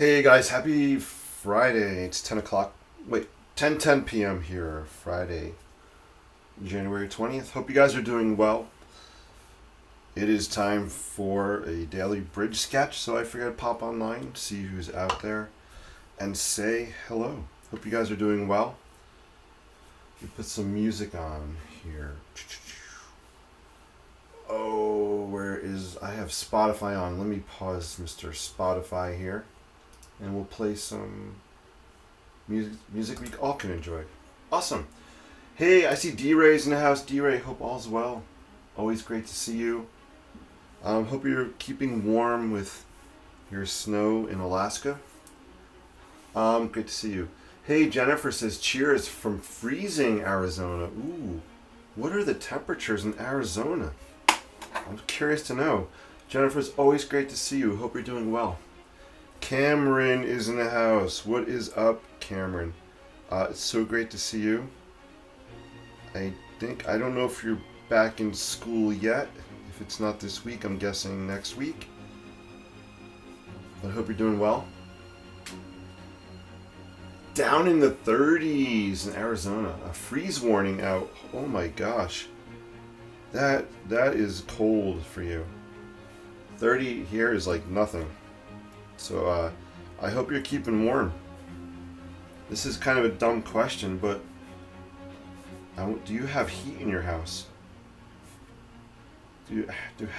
Hey guys, happy Friday. It's 10 o'clock. Wait, 10 p.m. here, Friday, January 20th. Hope you guys are doing well. It is time for a daily bridge sketch, so I figured I'd pop online, see who's out there, and say hello. Hope you guys are doing well. We put some music on here. Oh, I have Spotify on. Let me pause Mr. Spotify here. And we'll play some music we all can enjoy. Awesome. Hey, I see D-Ray's in the house. D-Ray, hope all's well. Always great to see you. Hope you're keeping warm with your snow in Alaska. Great to see you. Hey, Jennifer says, cheers from freezing Arizona. Ooh, what are the temperatures in Arizona? I'm curious to know. Jennifer's always great to see you. Hope you're doing well. Cameron is in the house. What is up, Cameron? It's so great to see you. I don't know if you're back in school yet. If it's not this week, I'm guessing next week. But I hope you're doing well. Down in the 30s in Arizona. A freeze warning out. Oh my gosh. That is cold for you. 30 here is like nothing. So I hope you're keeping warm. This is kind of a dumb question, but do you have heat in your house? Do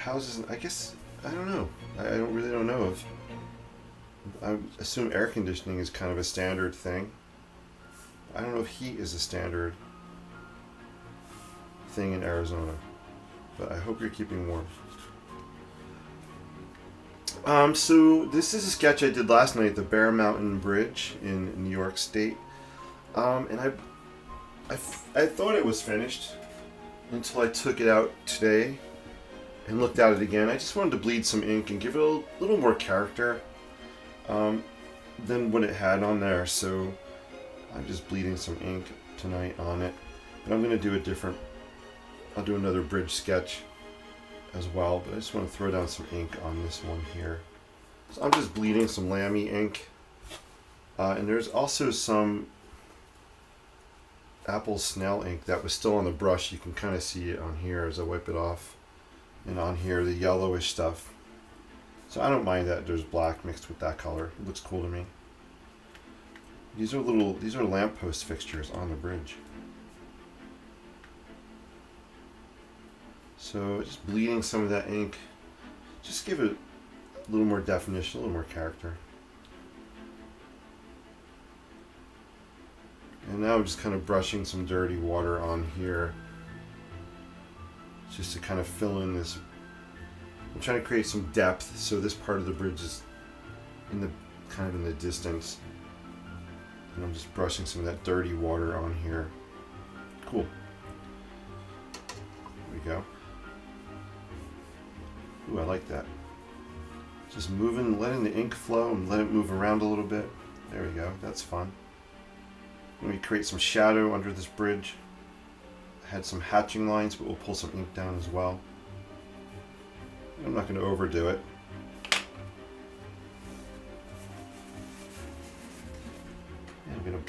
houses? I guess I don't know. I don't know if. I assume air conditioning is kind of a standard thing. I don't know if heat is a standard thing in Arizona, but I hope you're keeping warm. So this is a sketch I did last night at the Bear Mountain Bridge in New York State. And I thought it was finished until I took it out today and looked at it again. I just wanted to bleed some ink and give it a little more character than what it had on there. So I'm just bleeding some ink tonight on it. But I'm going to do I'll do another bridge sketch as well, but I just want to throw down some ink on this one here. So I'm just bleeding some Lamy ink. And there's also some apple snail ink that was still on the brush. You can kind of see it on here as I wipe it off. And on here, the yellowish stuff. So I don't mind that there's black mixed with that color. It looks cool to me. These are lamppost fixtures on the bridge. So just bleeding some of that ink, just give it a little more definition, a little more character. And now I'm just kind of brushing some dirty water on here, just to kind of fill in this. I'm trying to create some depth, so this part of the bridge is kind of in the distance. And I'm just brushing some of that dirty water on here. Cool. There we go. Ooh, I like that. Just moving, letting the ink flow and let it move around a little bit. There we go, that's fun. Let me create some shadow under this bridge. I had some hatching lines, but we'll pull some ink down as well. I'm not going to overdo it.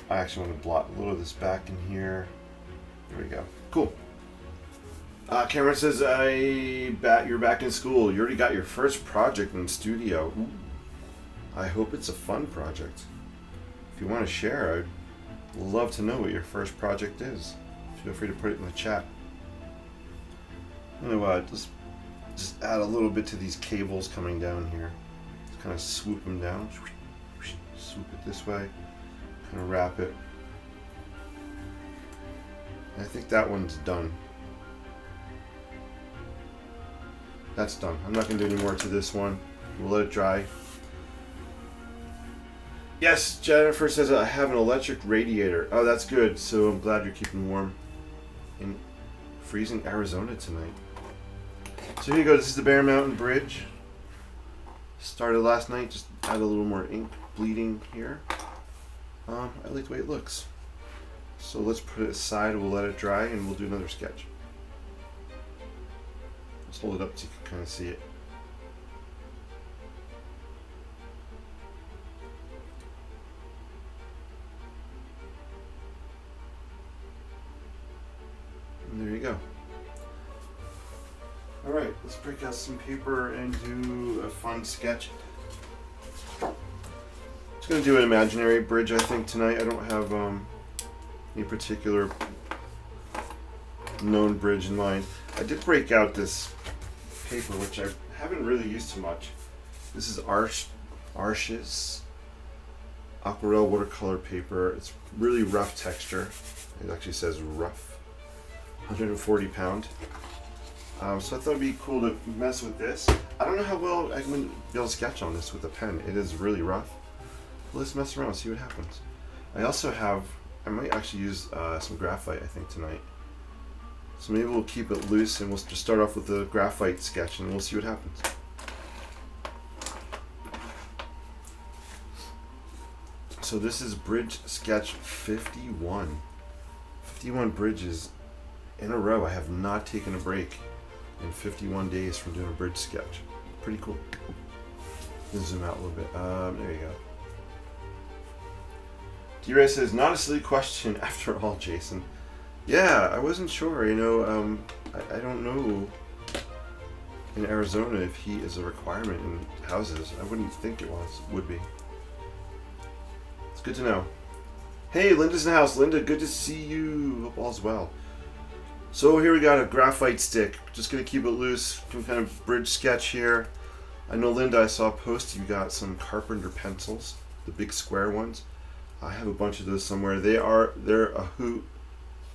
I actually want to blot a little of this back in here. There we go. Cool. Cameron says, you're back in school. You already got your first project in the studio. Ooh. I hope it's a fun project. If you want to share, I'd love to know what your first project is. Feel free to put it in the chat. You know what? Just add a little bit to these cables coming down here. Just kind of swoop them down. Swoop it this way. Kind of wrap it. I think that one's done. That's done. I'm not going to do any more to this one. We'll let it dry. Yes, Jennifer says I have an electric radiator. Oh, that's good. So I'm glad you're keeping warm in freezing Arizona tonight. So here you go. This is the Bear Mountain Bridge. Started last night. Just add a little more ink bleeding here. I like the way it looks. So let's put it aside. We'll let it dry and we'll do another sketch. Let's hold it up so you can kind of see it. Let's break out some paper and do a fun sketch. Just gonna do an imaginary bridge, I think, tonight. I don't have any particular known bridge in mind. I did break out this paper, which I haven't really used too much. This is Arches aquarelle watercolor paper. It's really rough texture. It actually says rough. 140 pound. So I thought it'd be cool to mess with this. I don't know how well I can be able to sketch on this with a pen. It is really rough. Let's mess around and see what happens. I also have, I might actually use some graphite, I think, tonight. So maybe we'll keep it loose and we'll just start off with the graphite sketch and we'll see what happens. So this is bridge sketch 51. 51 bridges in a row. I have not taken a break in 51 days from doing a bridge sketch. Pretty cool. Let's zoom out a little bit. There you go. D-Ray says, not a silly question after all, Jason. Yeah, I wasn't sure, you know, I don't know in Arizona if heat is a requirement in houses. I wouldn't think it would be. It's good to know. Hey, Linda's in the house. Linda, good to see you. Hope all's well. So here we got a graphite stick. Just gonna keep it loose. Some kind of bridge sketch here. I know, Linda, I saw a post. You got some carpenter pencils, the big square ones. I have a bunch of those somewhere. They're a hoot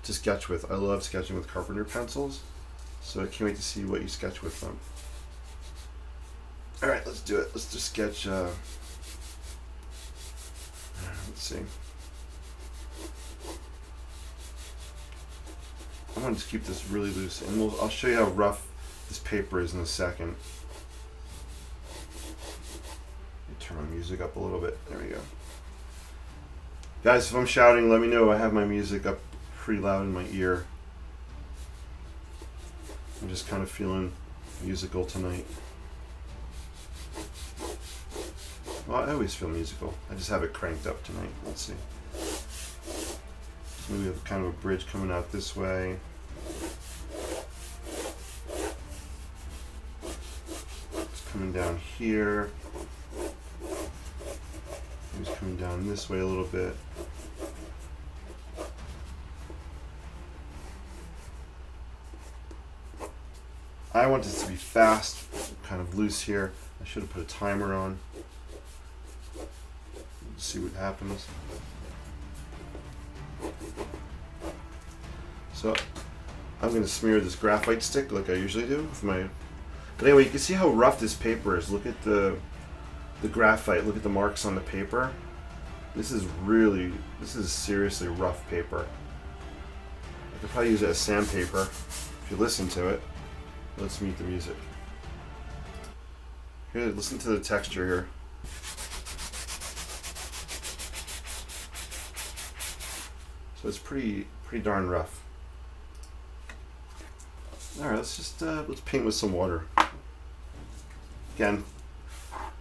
to sketch with. I love sketching with carpenter pencils. So I can't wait to see what you sketch with them. All right, let's do it. Let's just sketch. Let's see. I want to just keep this really loose, and I'll show you how rough this paper is in a second. Turn my music up a little bit. There we go. Guys, if I'm shouting, let me know. I have my music up pretty loud in my ear. I'm just kind of feeling musical tonight. Well, I always feel musical. I just have it cranked up tonight. Let's see. So we have kind of a bridge coming out this way. It's coming down here. It's coming down this way a little bit. I want this to be fast, kind of loose here. I should have put a timer on. Let's see what happens. So I'm going to smear this graphite stick like I usually do with my. But anyway, you can see how rough this paper is. Look at the graphite. Look at the marks on the paper. This is seriously rough paper. I could probably use it as sandpaper if you listen to it. Let's mute the music. Here, listen to the texture here. So it's pretty darn rough. All right, let's paint with some water. Again,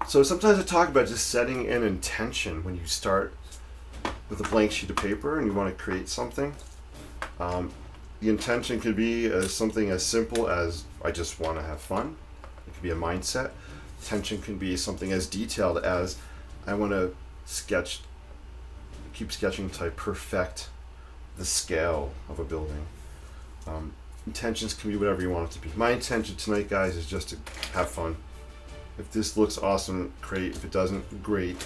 so sometimes I talk about just setting an intention when you start with a blank sheet of paper and you want to create something. The intention could be something as simple as I just want to have fun. It could be a mindset. Intention can be something as detailed as I want to keep sketching until I perfect the scale of a building. Intentions can be whatever you want it to be. My intention tonight, guys, is just to have fun. If this looks awesome, great. If it doesn't, great.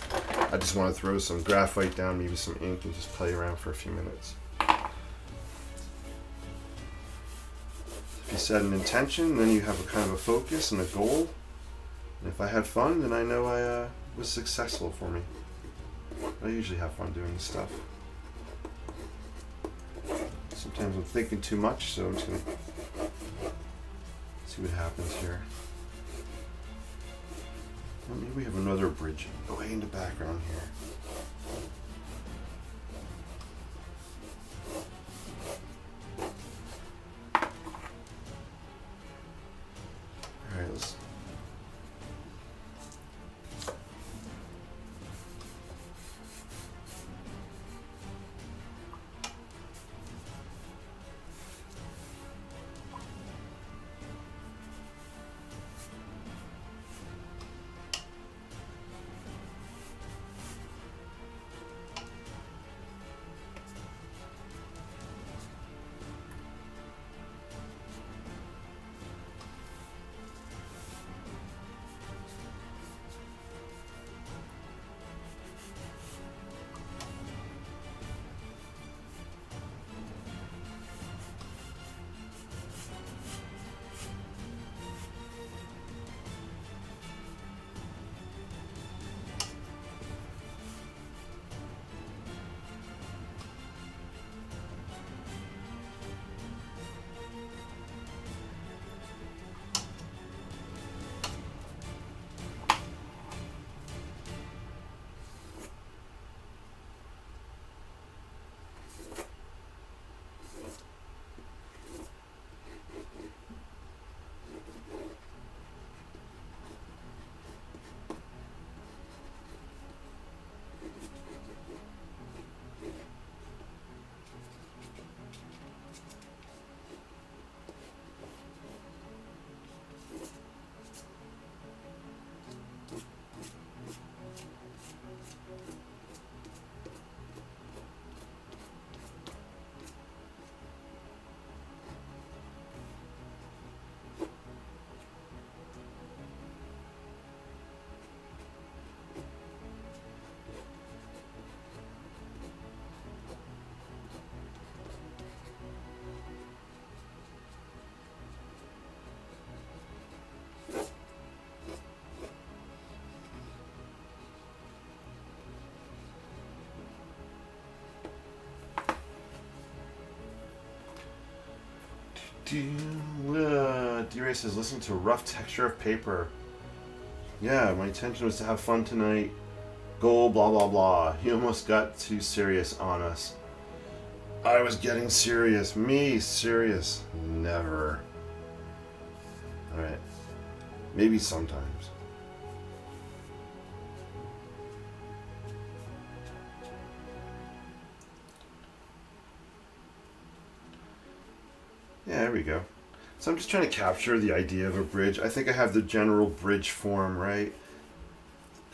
I just want to throw some graphite down, maybe some ink, and just play around for a few minutes. If you set an intention, then you have a kind of a focus and a goal. And if I had fun, then I know I was successful for me. I usually have fun doing this stuff. Sometimes I'm thinking too much, so I'm just going to see what happens here. Well, maybe we have another bridge way in the background here. Alright, let's. D-Ray says, listen to rough texture of paper. Yeah, my intention was to have fun tonight. Goal, blah, blah, blah. He almost got too serious on us. I was getting serious. Me, serious. Never. Alright. Maybe sometimes. Yeah, there we go. So I'm just trying to capture the idea of a bridge. I think I have the general bridge form, right?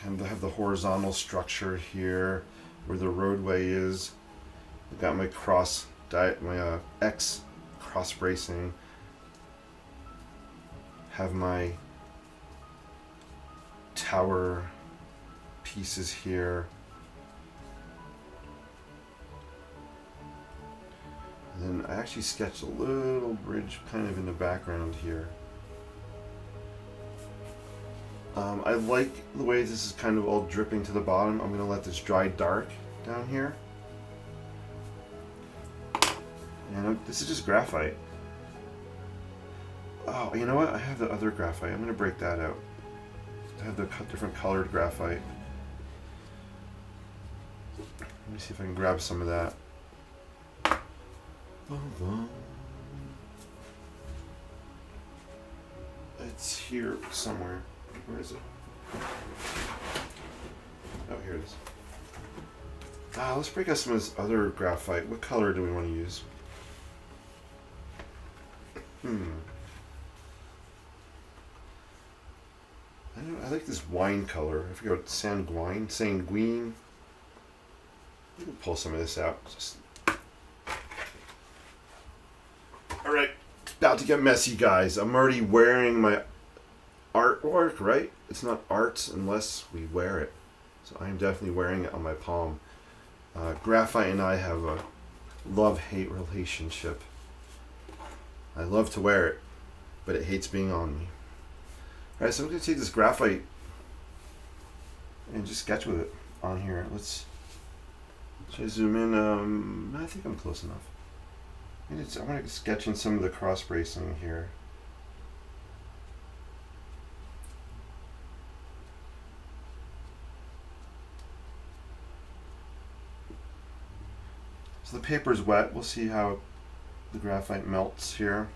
Kind of have the horizontal structure here where the roadway is. I've got my X cross bracing. Have my tower pieces here. And then I actually sketched a little bridge kind of in the background here. I like the way this is kind of all dripping to the bottom. I'm going to let this dry dark down here. And this is just graphite. Oh, you know what? I have the other graphite. I'm going to break that out. I have the different colored graphite. Let me see if I can grab some of that. It's here somewhere. Where is it? Oh, here it is. Let's break out some of this other graphite. What color do we want to use? I like this wine color. I forget what sanguine. We can pull some of this out. Alright, it's about to get messy, guys. I'm already wearing my artwork, right? It's not art unless we wear it. So I am definitely wearing it on my palm. Graphite and I have a love-hate relationship. I love to wear it, but it hates being on me. Alright, so I'm going to take this graphite and just sketch with it on here. Should I zoom in? I think I'm close enough. I want to sketch in some of the cross bracing here. So the paper's wet. We'll see how the graphite melts here.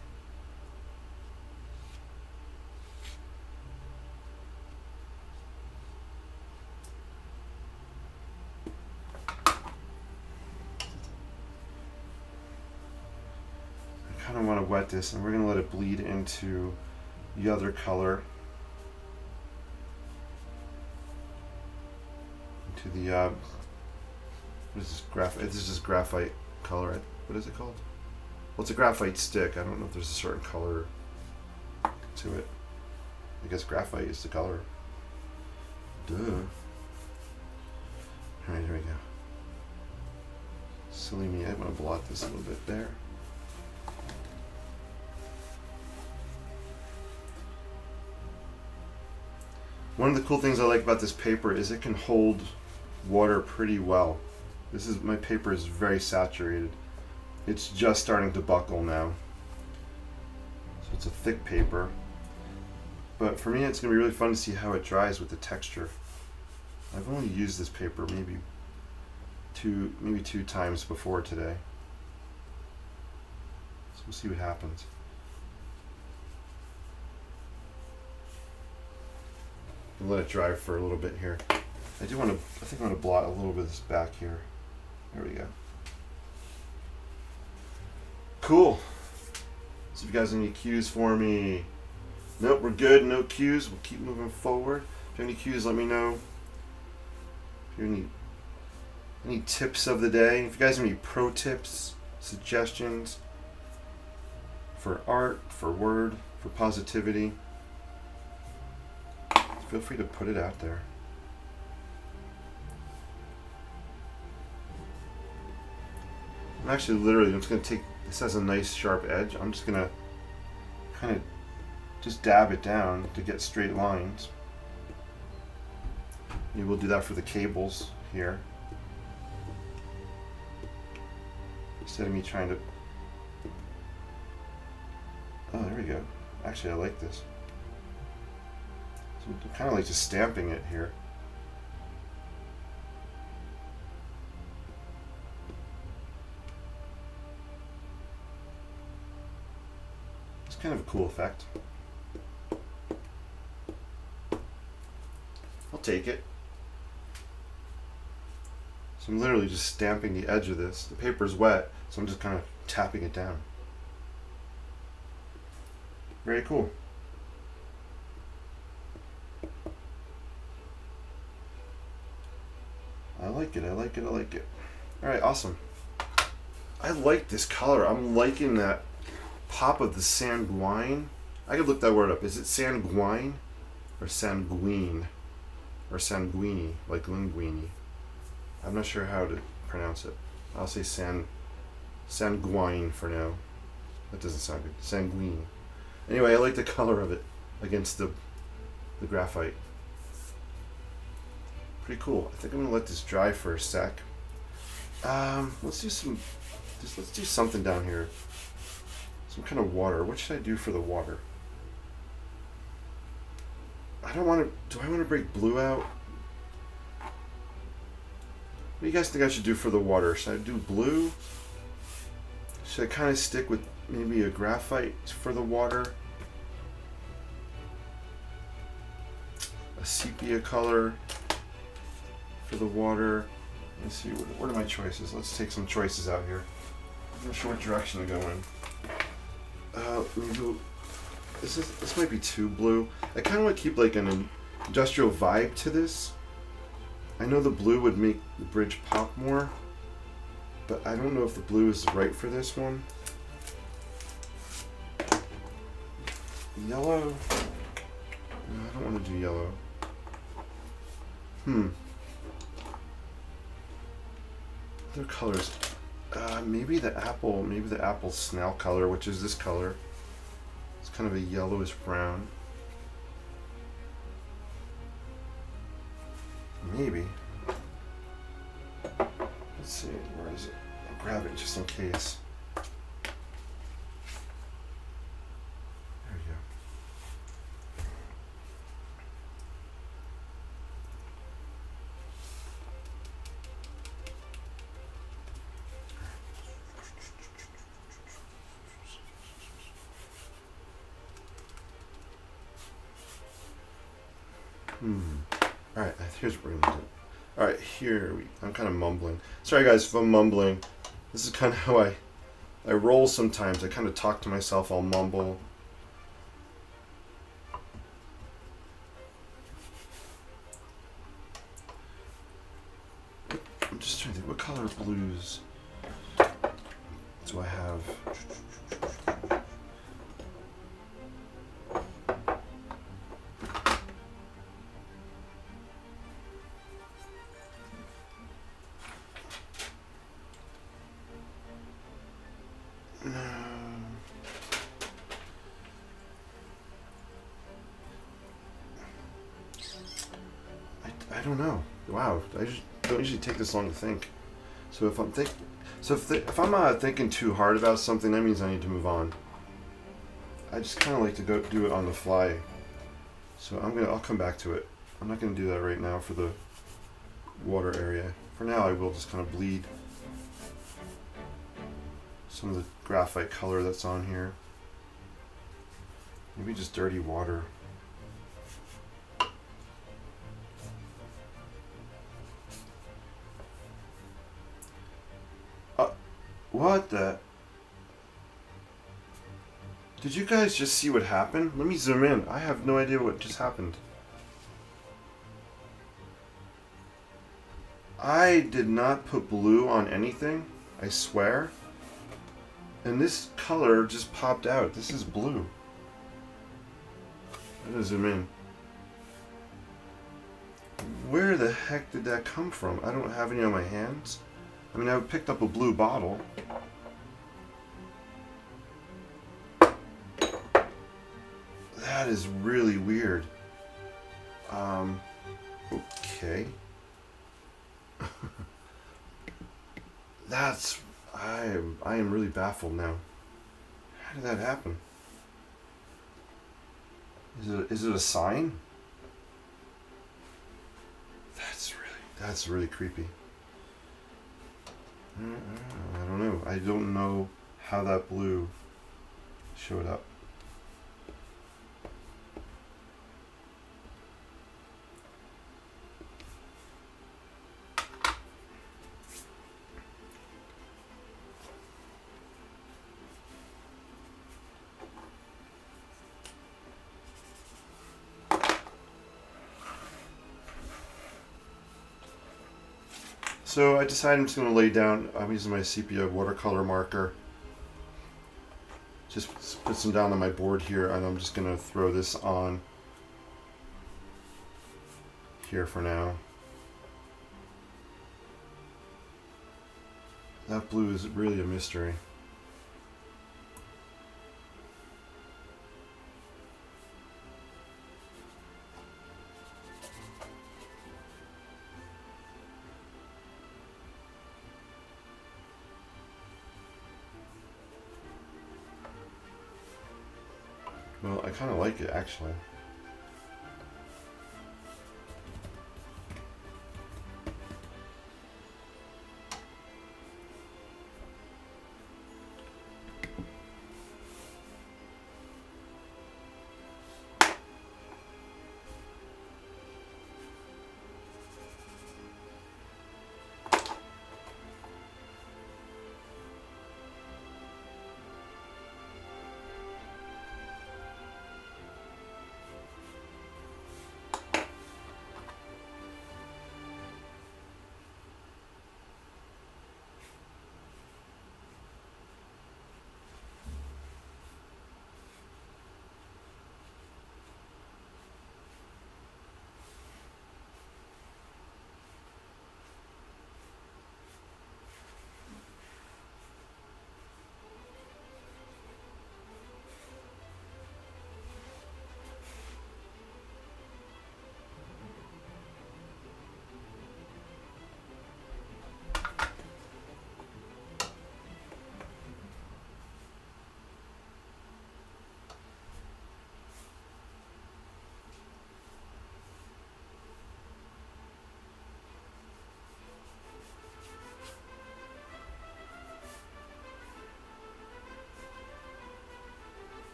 I kind of want to wet this, and we're going to let it bleed into the other color. Into the what is this graphite? This is just graphite color. What is it called? Well, it's a graphite stick. I don't know if there's a certain color to it. I guess graphite is the color. Duh. Alright, here we go. Silly me, I want to blot this a little bit there. One of the cool things I like about this paper is it can hold water pretty well. My paper is very saturated. It's just starting to buckle now. So it's a thick paper. But for me, it's going to be really fun to see how it dries with the texture. I've only used this paper maybe two times before today. So we'll see what happens. I'll let it dry for a little bit here. I think I want to blot a little bit of this back here. There we go. Cool. So if you guys have any cues for me. Nope, we're good. No cues. We'll keep moving forward. If you have any cues, let me know. If you have any tips of the day. If you guys have any pro tips, suggestions for art, for word, for positivity, feel free to put it out there. I'm actually I'm just going to take, this has a nice sharp edge. I'm just going to kind of just dab it down to get straight lines. Maybe we'll do that for the cables here. Instead of me trying to we go. Actually, I like this. So I'm kind of like just stamping it here. It's kind of a cool effect. I'll take it. So I'm literally just stamping the edge of this. The paper's wet, so I'm just kind of tapping it down. Very cool. I like it, I like it, I like it. Alright, awesome. I like this color. I'm liking that pop of the sanguine. I could look that word up. Is it sanguine or sanguine? Or sanguini, like linguini? I'm not sure how to pronounce it. I'll say sanguine for now. That doesn't sound good. Sanguine. Anyway, I like the color of it against the graphite. Pretty cool. I think I'm gonna let this dry for a sec. Let's do something down here. Some kind of water. What should I do for the water? I don't want to. Do I want to break blue out? What do you guys think I should do for the water? Should I do blue? Should I kind of stick with maybe a graphite for the water? A sepia color for the water. Let's see, what are my choices? Let's take some choices out here. I'm not sure what direction to go in. Maybe this might be too blue. I kind of want to keep like an industrial vibe to this. I know the blue would make the bridge pop more, but I don't know if the blue is right for this one. Yellow? No, I don't want to do yellow. Other colors. Maybe the apple snail color, which is this color. It's kind of a yellowish brown. Maybe. Let's see, where is it? I'll grab it just in case. There we go. Alright, here's what we're gonna do. Alright, I'm kind of mumbling. Sorry guys if I'm mumbling. This is kind of how I roll sometimes. I kind of talk to myself, I'll mumble. I'm just trying to think, what color blues do I have? I don't know. Wow, I just don't usually take this long to think. So if I'm thinking too hard about something, that means I need to move on. I just kind of like to go do it on the fly. So I'll come back to it. I'm not gonna do that right now for the water area. For now, I will just kind of bleed some of the graphite color that's on here. Maybe just dirty water. What the? Did you guys just see what happened? Let me zoom in. I have no idea what just happened. I did not put blue on anything, I swear. And this color just popped out. This is blue. I'm gonna zoom in. Where the heck did that come from? I don't have any on my hands. I mean, I picked up a blue bottle. That is really weird. Okay. I am really baffled now. How did that happen? Is it a sign? That's really creepy. I don't know. I don't know how that blue showed up. So I decided I'm just going to lay down, I'm using my sepia watercolor marker. Just put some down on my board here, and I'm just going to throw this on here for now. That blue is really a mystery. Well, I kind of like it, actually.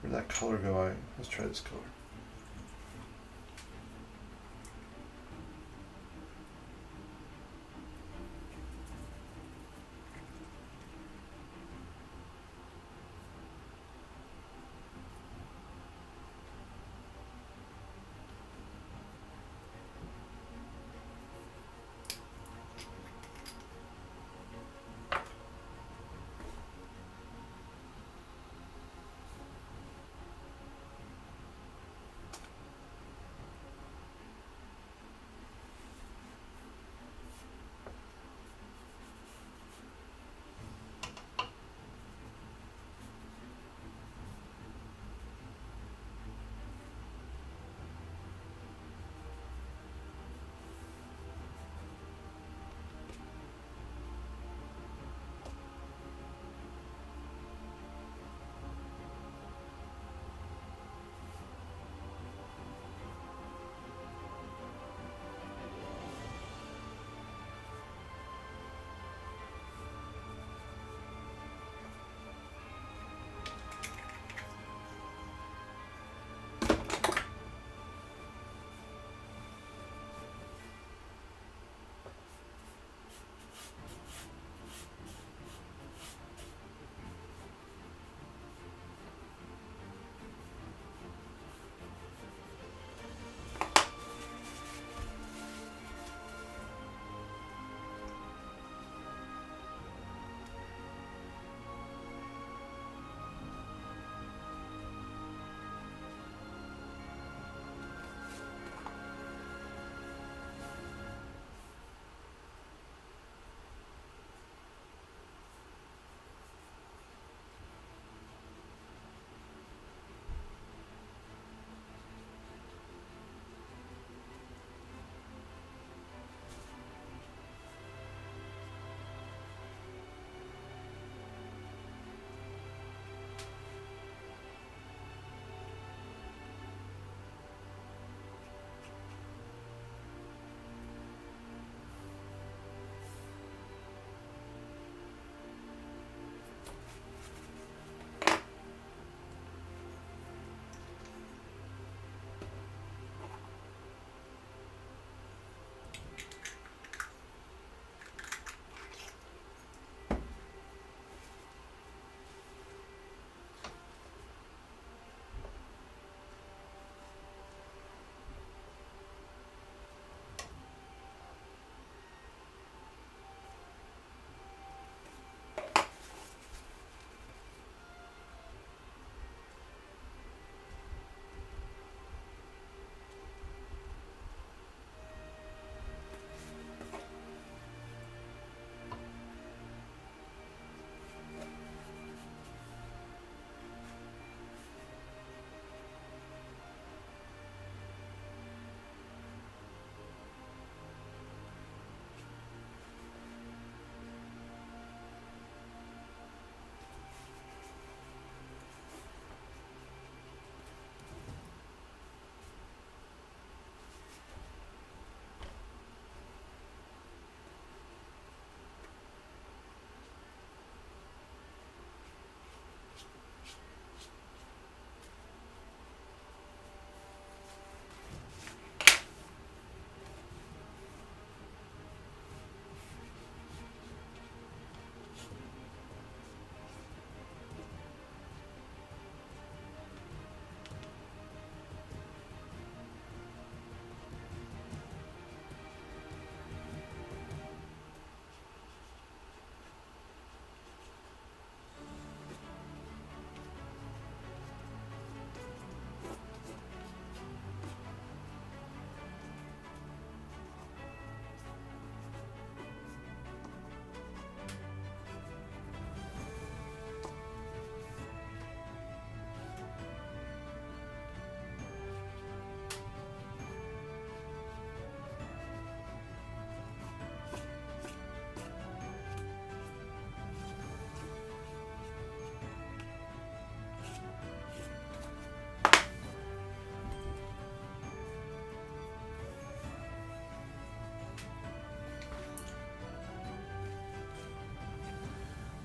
Where'd that color go? Let's try this color.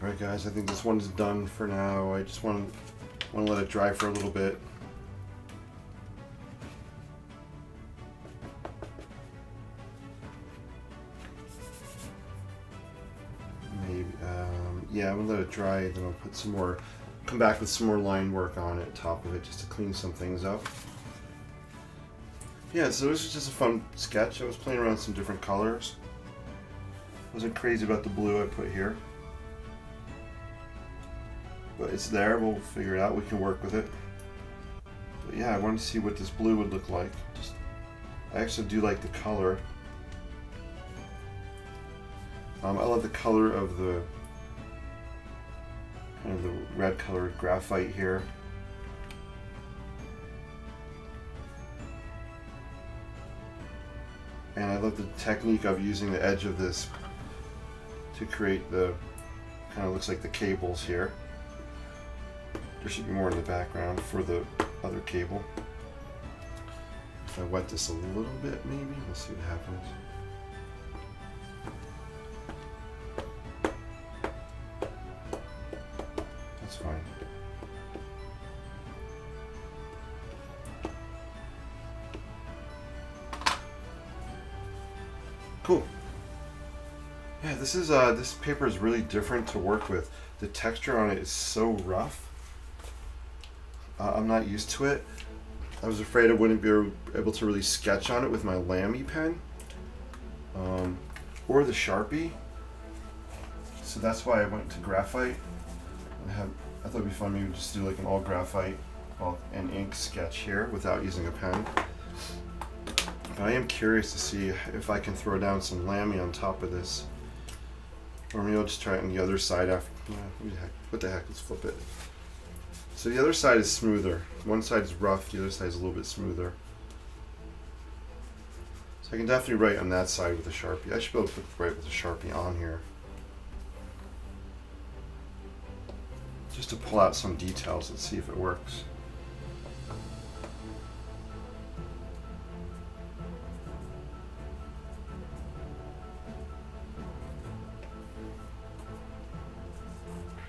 Alright guys, I think this one's done for now. I just want to let it dry for a little bit. Maybe, yeah, I'm going to let it dry, then I'll put some more, come back with some more line work on it, top of it, just to clean some things up. Yeah, so this was just a fun sketch. I was playing around with some different colors. Wasn't crazy about the blue I put here. But it's there, we'll figure it out, we can work with it. But yeah, I wanted to see what this blue would look like. I actually do like the color. I love the color of the kind of the red colored graphite here. And I love the technique of using the edge of this to create the, kind of looks like the cables here. There should be more in the background for the other cable. If I wet this a little bit maybe, we'll see what happens. That's fine. Cool. Yeah, this paper is really different to work with. The texture on it is so rough. I'm not used to it. I was afraid I wouldn't be able to really sketch on it with my Lamy pen or the Sharpie. So that's why I went to graphite. I thought it'd be fun maybe just do like an all graphite and ink sketch here without using a pen. But I am curious to see if I can throw down some Lamy on top of this. Or maybe I'll just try it on the other side after. What the heck, let's flip it. So the other side is smoother. One side is rough, the other side is a little bit smoother. So I can definitely write on that side with a Sharpie. I should be able to write with a Sharpie on here. Just to pull out some details and see if it works.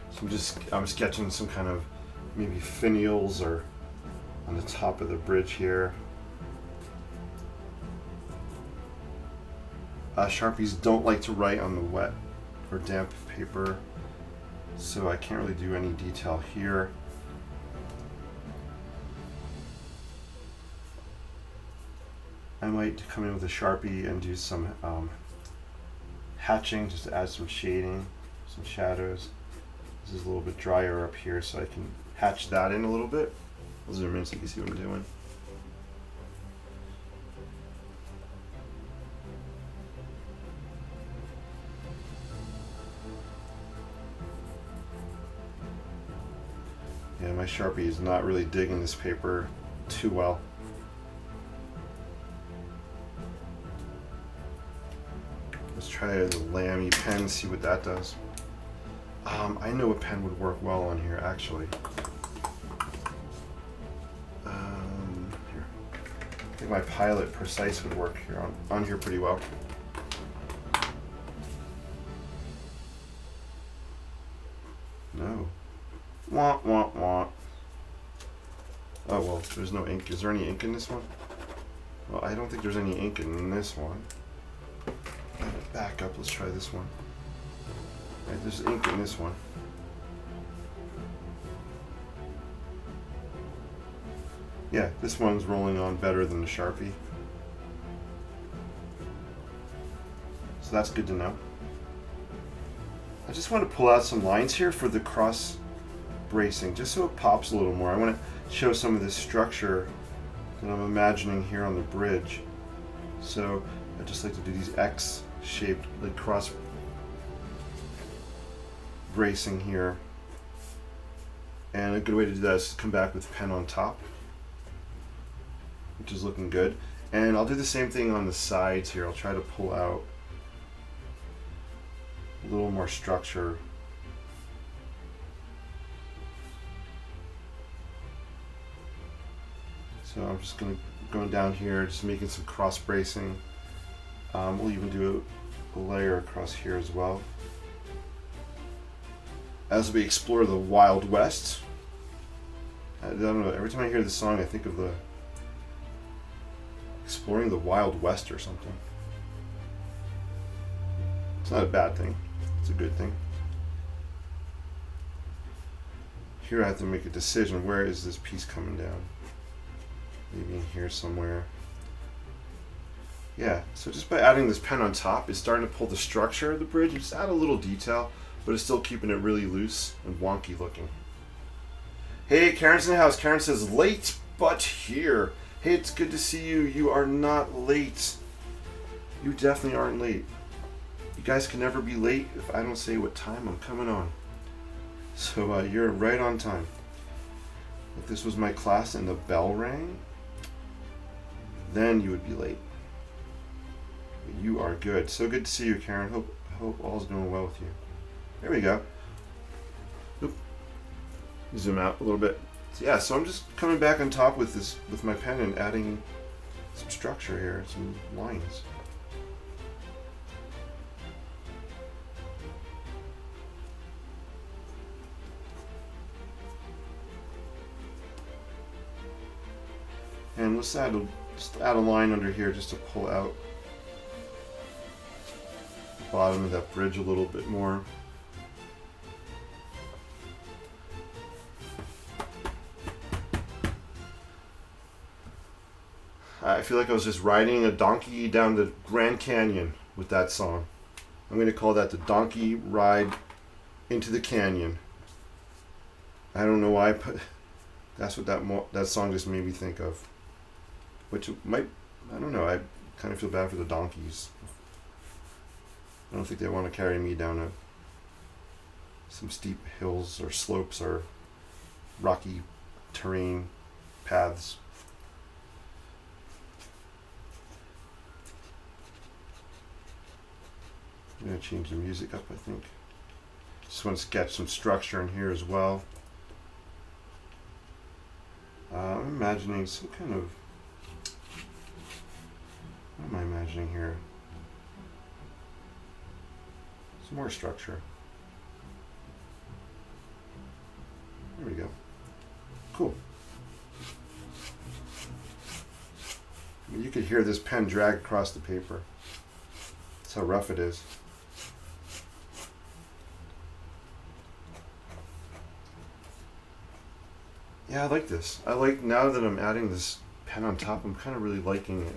So I'm sketching some kind of maybe finials or on the top of the bridge here. Sharpies don't like to write on the wet or damp paper, so I can't really do any detail here. I might come in with a Sharpie and do some hatching just to add some shading, some shadows. This is a little bit drier up here, so I can hatch that in a little bit. I'll zoom in so you can see what I'm doing. Yeah, my Sharpie is not really digging this paper too well. Let's try the Lamy pen, see what that does. I know a pen would work well on here, actually. Here. I think my Pilot Precise would work here on here pretty well. No. Wah, wah, wah. Oh, well, there's no ink. Is there any ink in this one? Well, I don't think there's any ink in this one. Back up, let's try this one. Right, there's ink in this one. Yeah, this one's rolling on better than the Sharpie. So that's good to know. I just want to pull out some lines here for the cross bracing, just so it pops a little more. I want to show some of this structure that I'm imagining here on the bridge. So I just like to do these X-shaped, like cross bracing here. And a good way to do that is to come back with pen on top, which is looking good. And I'll do the same thing on the sides here. I'll try to pull out a little more structure. So I'm just going down here, just making some cross bracing. We'll even do a layer across here as well. as we explore the Wild West. I don't know, every time I hear this song I think of the exploring the Wild West or something. It's not a bad thing, it's a good thing. Here I have to make a decision. Where is this piece coming down? Maybe in here somewhere. Yeah, so just by adding this pen on top, it's starting to pull the structure of the bridge and just add a little detail, but it's still keeping it really loose and wonky looking. Hey, Karen's in the house. Karen says, late but here. Hey, it's good to see you. You are not late. You definitely aren't late. You guys can never be late if I don't say what time I'm coming on. So you're right on time. If this was my class and the bell rang, then you would be late. But you are good. So good to see you, Karen. Hope all's going well with you. There we go. Oop. Zoom out a little bit. So yeah, so I'm just coming back on top with my pen and adding some structure here, some lines. And let's add a line under here just to pull out the bottom of that bridge a little bit more. I feel like I was just riding a donkey down the Grand Canyon with that song. I'm going to call that the Donkey Ride into the Canyon. I don't know why, but that's what that song just made me think of. Which might, I don't know, I kind of feel bad for the donkeys. I don't think they want to carry me down some steep hills or slopes or rocky terrain paths. I'm going to change the music up, I think. Just want to sketch some structure in here as well. I'm imagining some kind of... What am I imagining here? Some more structure. There we go. Cool. I mean, you could hear this pen drag across the paper. That's how rough it is. Yeah, I like this. I like, now that I'm adding this pen on top, I'm kind of really liking it.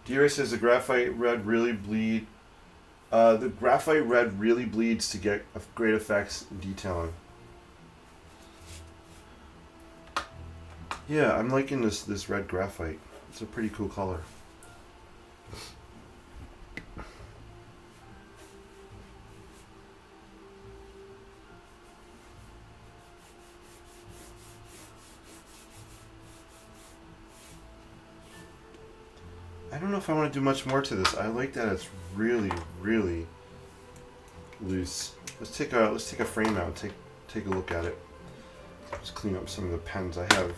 D-Ray says the graphite red really bleed. The graphite red really bleeds to get great effects and detailing. Yeah, I'm liking this red graphite. It's a pretty cool color. I don't know if I want to do much more to this. I like that it's really, really loose. Let's take a frame out. Take a look at it. Just clean up some of the pens. I have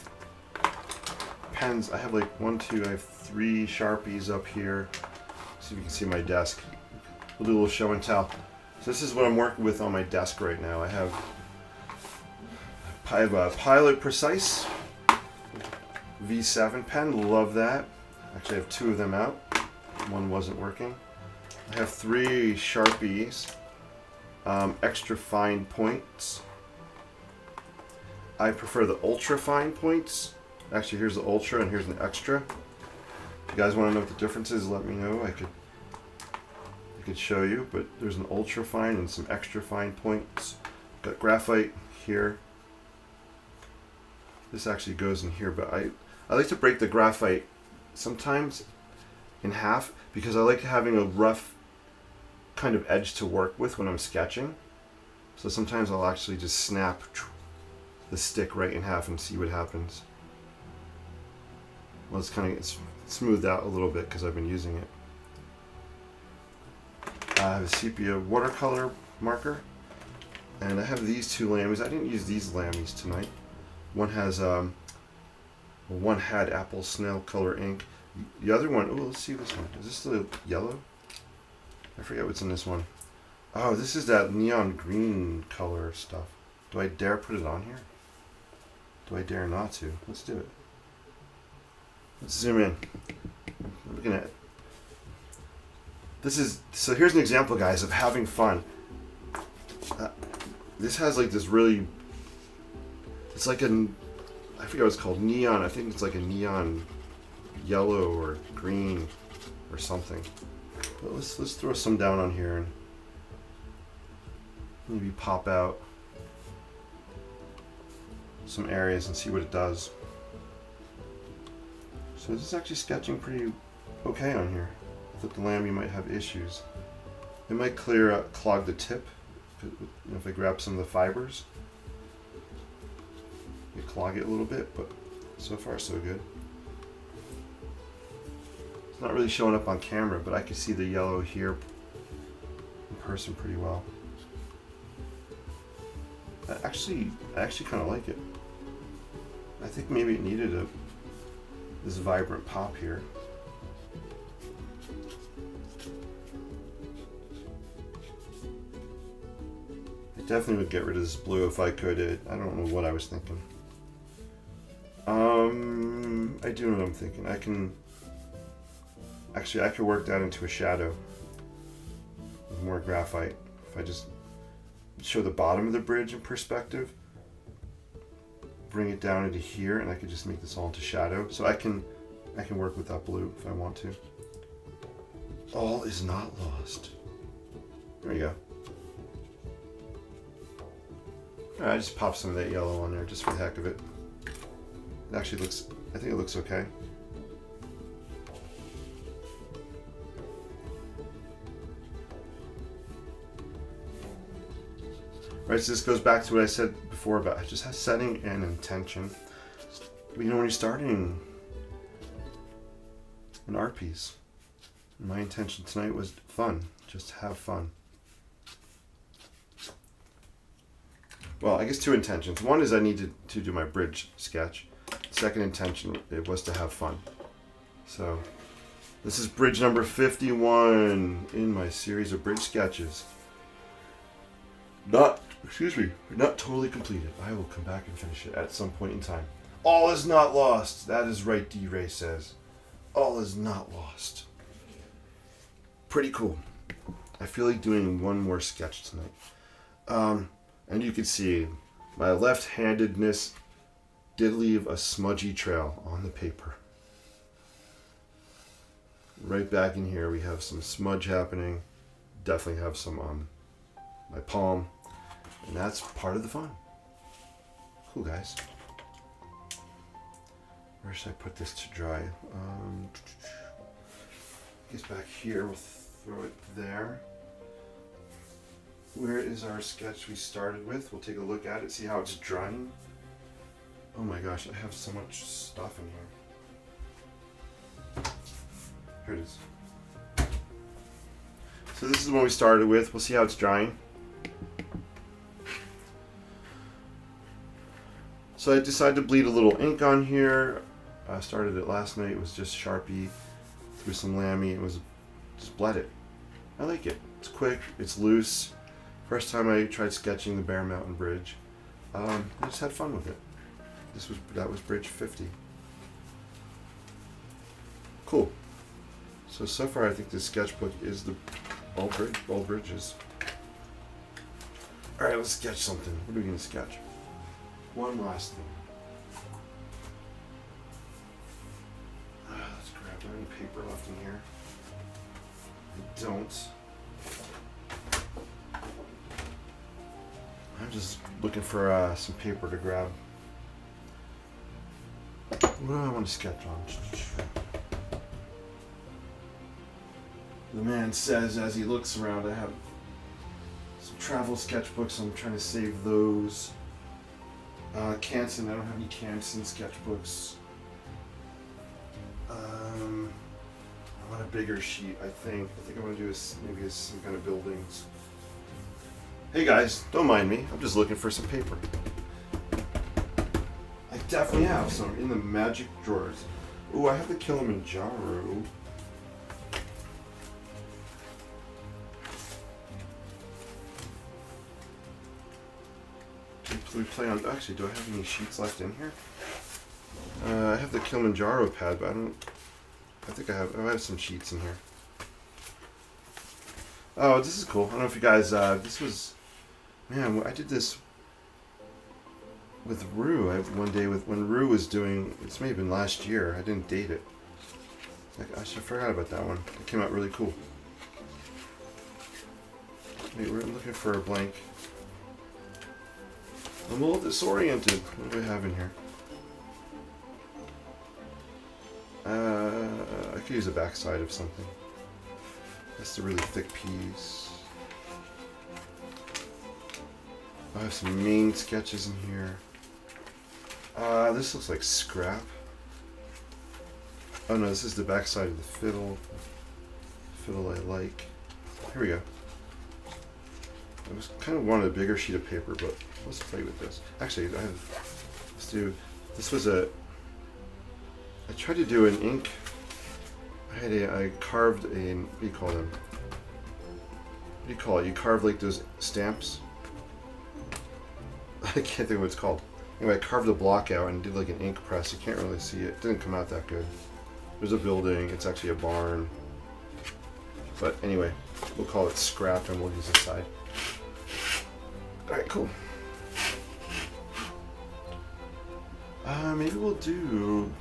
pens. I have like 3 Sharpies up here. See if you can see my desk. We'll do a little show and tell. So this is what I'm working with on my desk right now. I have a Pilot Precise V7 pen. Love that. Actually, I have 2 of them out. One wasn't working. I have 3 Sharpies, extra fine points. I prefer the ultra fine points. Actually, here's the ultra and here's an extra. If you guys want to know what the difference is, let me know. I could show you, but there's an ultra fine and some extra fine points. Got graphite here. This actually goes in here, but I like to break the graphite sometimes in half because I like having a rough kind of edge to work with when I'm sketching. So sometimes I'll actually just snap the stick right in half and see what happens. Well, it's smoothed out a little bit because I've been using it. I have a sepia watercolor marker, and I have these 2 Lamies. I didn't use these Lamies tonight. One has one had apple snail color ink. The other one, oh, let's see this one. Is this the yellow? I forget what's in this one. Oh, this is that neon green color stuff. Do I dare put it on here? Do I dare not to? Let's do it. Let's zoom in. I'm looking at it. This is, so here's an example, guys, of having fun. This has like this really, it's like I forget what it's called, neon. I think it's like a neon yellow or green or something. But let's throw some down on here and maybe pop out some areas and see what it does. So this is actually sketching pretty okay on here. I thought the Lamy might have issues. It might clog the tip if I grab some of the fibers. It clog it a little bit, but so far so good. It's not really showing up on camera, but I can see the yellow here in person pretty well. I actually kind of like it. I think maybe it needed this vibrant pop here. I definitely would get rid of this blue if I could. I don't know what I was thinking. I do know what I'm thinking. I could work that into a shadow with more graphite. If I just show the bottom of the bridge in perspective, bring it down into here, and I could just make this all into shadow. So I can work with that blue if I want to. All is not lost. There we go. Alright, I just popped some of that yellow on there just for the heck of it. It actually looks, I think it looks okay. Right, so this goes back to what I said before about just setting an intention. You know, when you're starting an art piece, my intention tonight was fun, just have fun. Well, I guess two intentions. One is I needed to do my bridge sketch. Second intention, it was to have fun. So, this is bridge number 51 in my series of bridge sketches. Not totally completed. I will come back and finish it at some point in time. All is not lost. That is right, D-Ray says. All is not lost. Pretty cool. I feel like doing one more sketch tonight. And you can see my left-handedness did leave a smudgy trail on the paper. Right back in here we have some smudge happening. Definitely have some on my palm. And that's part of the fun. Cool, guys. Where should I put this to dry? I guess back here, we'll throw it there. Where is our sketch we started with? We'll take a look at it, see how it's drying. Oh my gosh, I have so much stuff in here. Here it is. So this is the one we started with. We'll see how it's drying. So I decided to bleed a little ink on here. I started it last night. It was just Sharpie. Threw some Lamy. It was just bled it. I like it. It's quick. It's loose. First time I tried sketching the Bear Mountain Bridge. I just had fun with it. That was bridge 50. Cool. So far I think this sketchbook is all bridges. All right, let's sketch something. What are we gonna sketch? One last thing. Let's grab. Do I have any paper left in here? I don't. I'm just looking for some paper to grab. What do I want to sketch on? The man says as he looks around, I have some travel sketchbooks. I'm trying to save those. Canson, I don't have any Canson sketchbooks. I want a bigger sheet, I think. I want to do maybe some kind of buildings. Hey guys, don't mind me. I'm just looking for some paper. I definitely have some in the magic drawers. Ooh, I have the Kilimanjaro. We play on. Actually, do I have any sheets left in here? I have the Kilimanjaro pad, but I don't. I think I have some sheets in here. Oh, this is cool. I don't know if you guys. This was. Man, I did this with Rue. One day when Rue was doing. This may have been last year. I didn't date it. I should have forgot about that one. It came out really cool. Wait, we're looking for a blank. I'm a little disoriented. What do we have in here? I could use the backside of something. That's the really thick piece. I have some main sketches in here. This looks like scrap. Oh no, this is the backside of the fiddle. Fiddle I like. Here we go. I was kind of wanted a bigger sheet of paper, but let's play with this. Actually, let's do. This was I tried to do an ink. I carved what do you call them? What do you call it? You carve like those stamps. I can't think of what it's called. Anyway, I carved a block out and did like an ink press. You can't really see it. It didn't come out that good. There's a building. It's actually a barn. But anyway, we'll call it scrap and we'll use this side. Alright, cool. Maybe we'll do...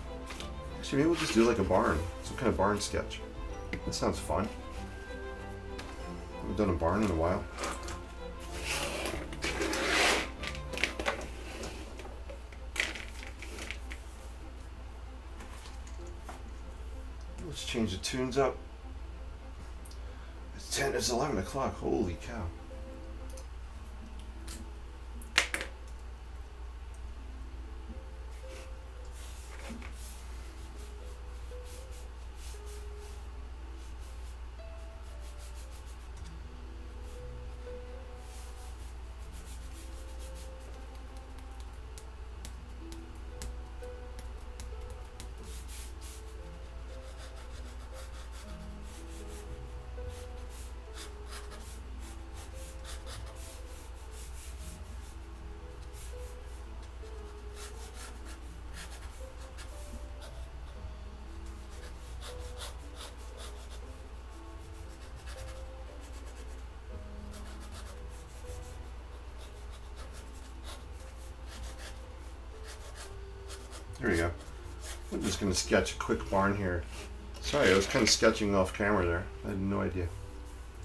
Actually, maybe we'll just do like a barn. Some kind of barn sketch. That sounds fun. Haven't done a barn in a while. Let's change the tunes up. It's 11 o'clock. Holy cow. There we go. I'm just going to sketch a quick barn here. Sorry, I was kind of sketching off camera there. I had no idea.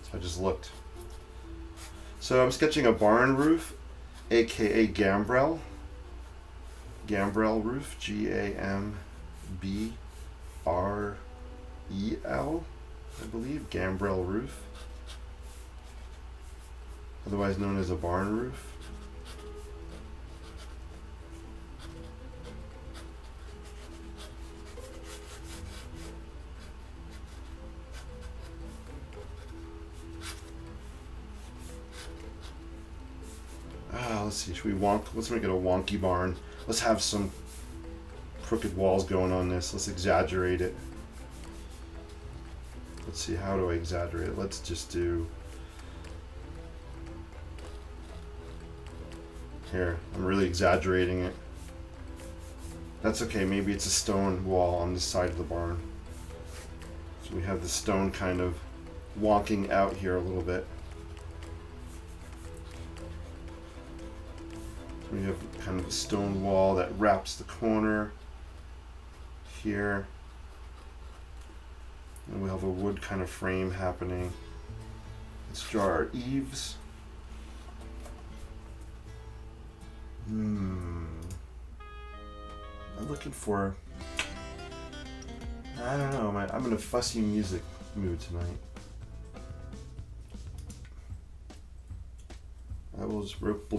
So I just looked. So I'm sketching a barn roof, aka gambrel. Gambrel roof, Gambrel, I believe. Gambrel roof. Otherwise known as a barn roof. Let's see, let's make it a wonky barn. Let's have some crooked walls going on this. Let's exaggerate it. Let's see, how do I exaggerate it? Let's just do... Here, I'm really exaggerating it. That's okay, maybe it's a stone wall on this side of the barn. So we have the stone kind of wonking out here a little bit. We have kind of a stone wall that wraps the corner here. And we have a wood kind of frame happening. Let's draw our eaves. I'm looking for... I don't know, I'm in a fussy music mood tonight. We'll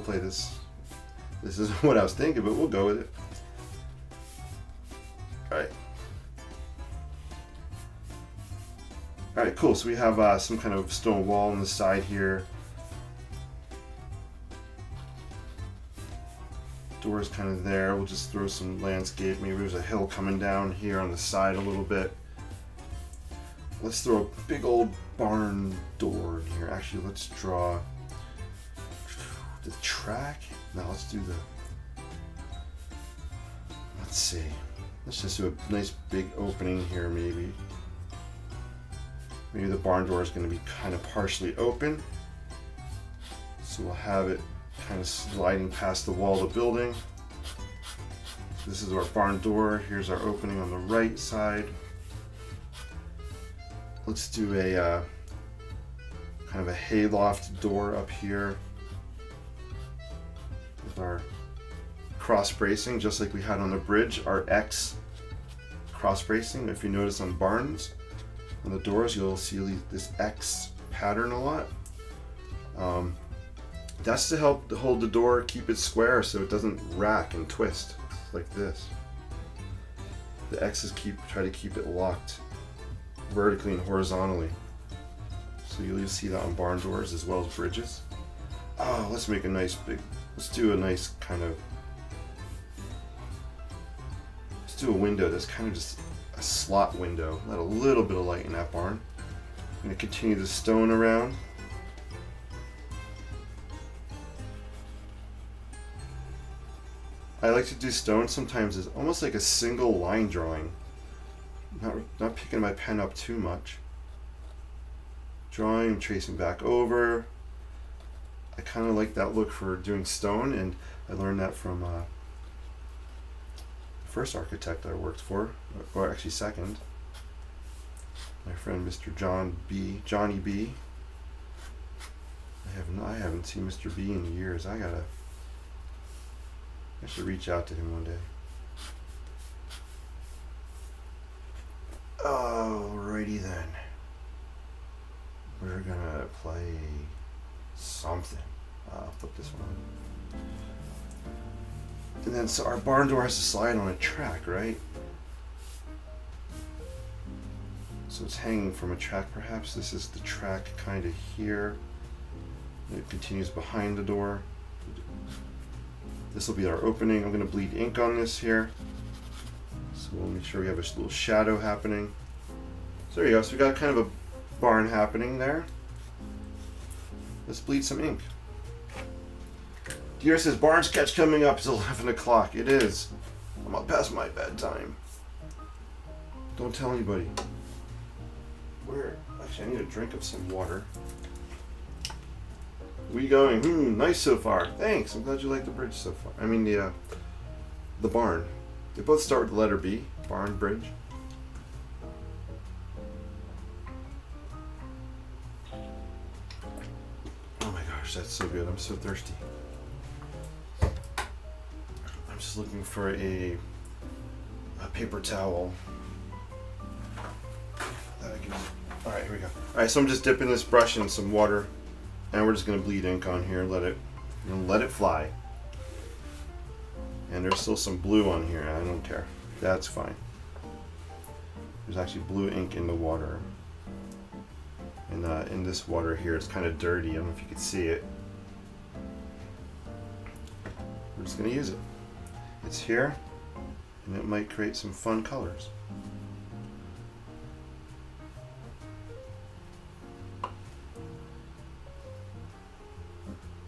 play this. This isn't what I was thinking, but we'll go with it. Alright. Alright, cool. So we have some kind of stone wall on the side here. Door's kind of there. We'll just throw some landscape. Maybe there's a hill coming down here on the side a little bit. Let's throw a big old barn door in here. Actually, let's draw the track. Now let's do the, let's see. Let's just do a nice big opening here maybe. Maybe the barn door is going to be kind of partially open. So we'll have it kind of sliding past the wall of the building. This is our barn door. Here's our opening on the right side. Let's do a kind of a hayloft door up here with our cross bracing, just like we had on the bridge, our X cross bracing. If you notice on barns, on the doors, you'll see this X pattern a lot. That's to help to hold the door, keep it square so it doesn't rack and twist like this. The X's try to keep it locked vertically and horizontally. So you'll see that on barn doors as well as bridges. Oh, let's make a nice big, let's do a nice kind of, let's do a window that's kind of just a slot window. Let a little bit of light in that barn. I'm going to continue the stone around. I like to do stone sometimes as almost like a single line drawing. Not picking my pen up too much. Drawing, tracing back over. I kind of like that look for doing stone, and I learned that from the first architect I worked for, or actually second. My friend Mr. Johnny B. I haven't seen Mr. B in years. I should reach out to him one day. Alrighty then. We're gonna play something. I'll put this one on. And then so our barn door has to slide on a track, right? So it's hanging from a track. Perhaps this is the track kind of here. And it continues behind the door. This will be our opening. I'm going to bleed ink on this here. So we'll make sure we have a little shadow happening. So there you go. So we got kind of a barn happening there. Let's bleed some ink. Dear says, barn sketch coming up. It's 11 o'clock. It is. I'm up past my bedtime. Don't tell anybody. Actually, I need a drink of some water. We going? Nice so far. Thanks. I'm glad you like the bridge so far. I mean the barn. They both start with the letter B. Barn, bridge. Oh my gosh, that's so good. I'm so thirsty. I'm just looking for a paper towel. That I can. All right, here we go. All right, so I'm just dipping this brush in some water. And we're just going to bleed ink on here, let it fly. And there's still some blue on here, I don't care. That's fine. There's actually blue ink in the water. And in this water here, it's kind of dirty. I don't know if you can see it. We're just going to use it. It's here, and it might create some fun colors.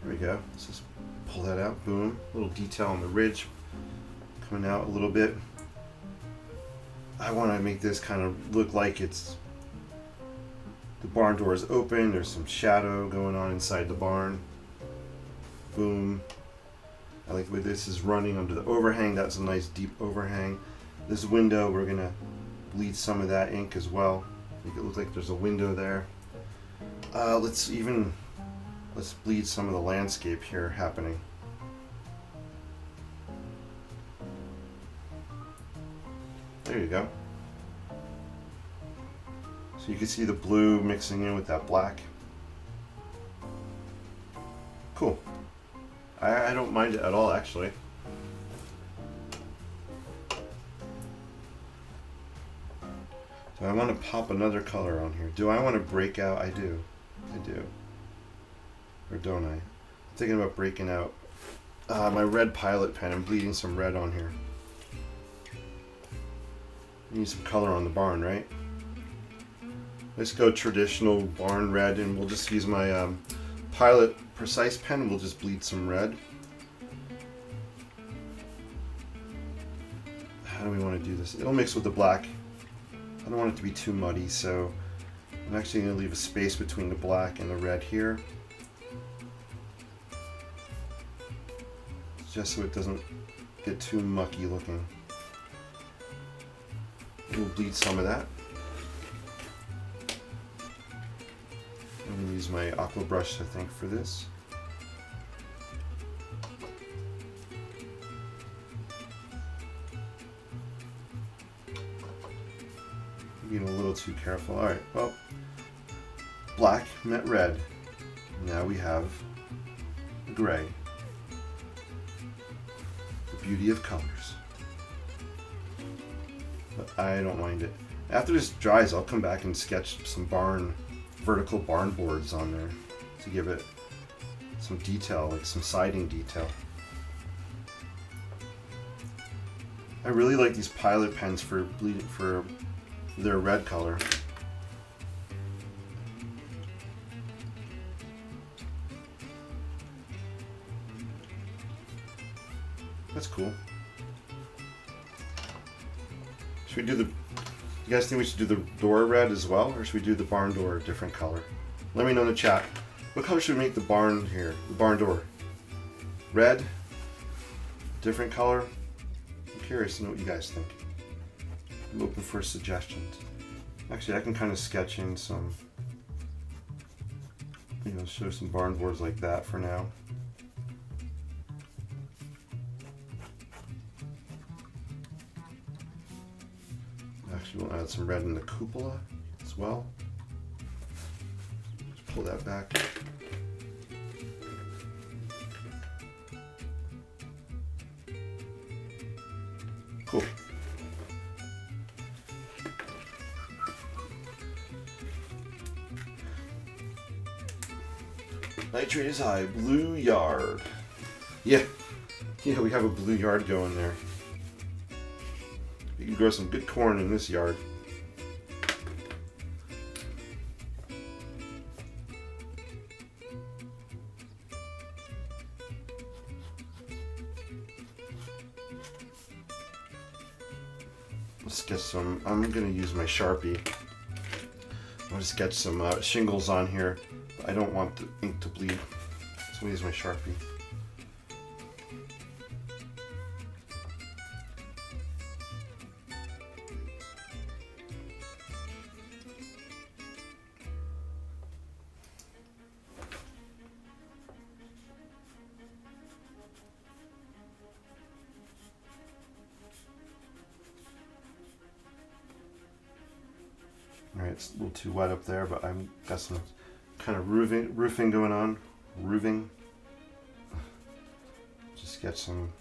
There we go. Let's just pull that out. Boom. A little detail on the ridge coming out a little bit. I want to make this kind of look like it's the barn door is open. There's some shadow going on inside the barn. Boom. I like the way this is running under the overhang. That's a nice deep overhang. This window, we're going to bleed some of that ink as well. Make it look like there's a window there. Let's bleed some of the landscape here happening. There you go. So you can see the blue mixing in with that black. Cool. I don't mind it at all, actually. Do I want to pop another color on here? Do I want to break out? I do. Or don't I? I'm thinking about breaking out my red Pilot pen. I'm bleeding some red on here. Need some color on the barn, right? Let's go traditional barn red, and we'll just use my Pilot Precise pen, and we'll just bleed some red. How do we want to do this? It'll mix with the black. I don't want it to be too muddy, so I'm actually going to leave a space between the black and the red here, just so it doesn't get too mucky looking. We'll bleed some of that. I'm going to use my aqua brush, I think, for this. Being a little too careful. Alright, well, black met red. Now we have gray. The beauty of colors. But I don't mind it. After this dries, I'll come back and sketch some vertical barn boards on there to give it some detail, like some siding detail. I really like these Pilot pens for their red color. That's cool. Should we do you guys think we should do the door red as well, or should we do the barn door a different color? Let me know in the chat. What color should we make the barn here? The barn door? Red? Different color? I'm curious to know what you guys think. I'm open for suggestions. Actually, I can kind of sketch in some, show some barn boards like that for now. Actually, we'll add some red in the cupola as well. Just pull that back. Cool. Nitrate is high. Blue yard. Yeah, we have a blue yard going there. You can grow some good corn in this yard. Let's get some, I'm going to use my Sharpie. I'm going to sketch some shingles on here. I don't want the ink to bleed, so I'm going to use my Sharpie. Alright, it's a little too wet up there, but I've got some kind of roofing going on. Roofing. Just get some